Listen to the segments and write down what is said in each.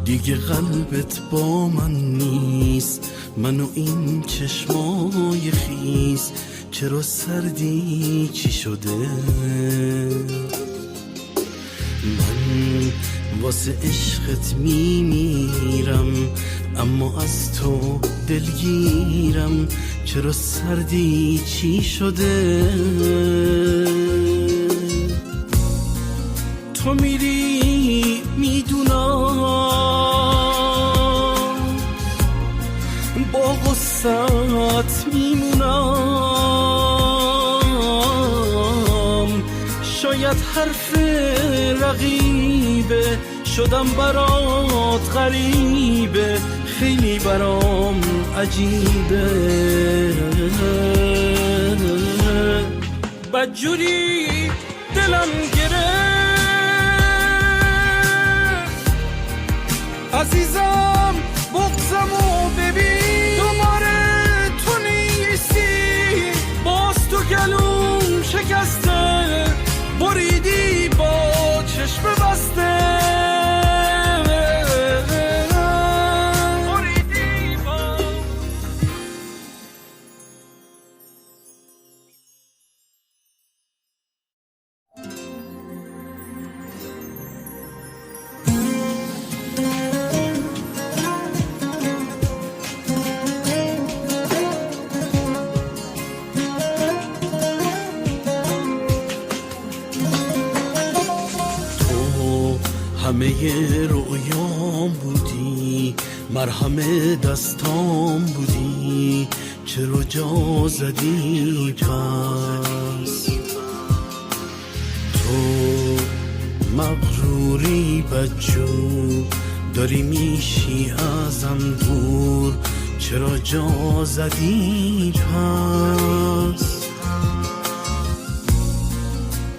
دیگه قلبت با من نیست، من و این چشمای خیس، چرا سردی چی شده؟ من واسه عشقت میمیرم، اما از تو دلگیرم، چرا سردی چی شده؟ تو میری میدونم با غصت میمونم، شاید حرف رقیبه شدم برات غریبه، خیلی برام عجیبه، بدجوری دلم گرفت عزیزم، بغضمو ببین، دوباره تو نیستی، باز تو گلوم شکسته، بریدی با چشم بسته، بریدی با همه رویام بودی، مرهم دستام بودی، چرا جا زدی پس؟ تو مغروری بدجور، داری میشی ازم دور، چرا جا زدی پس؟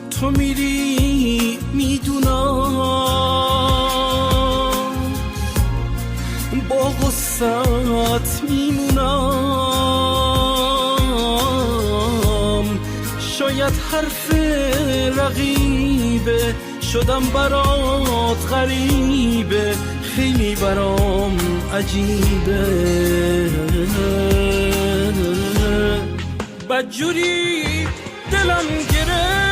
تو میری میدونم با غصت میمونم، شاید حرف رقیبه شدم برات غریبه، خیلی برام عجیبه، بدجوری دلم گرفت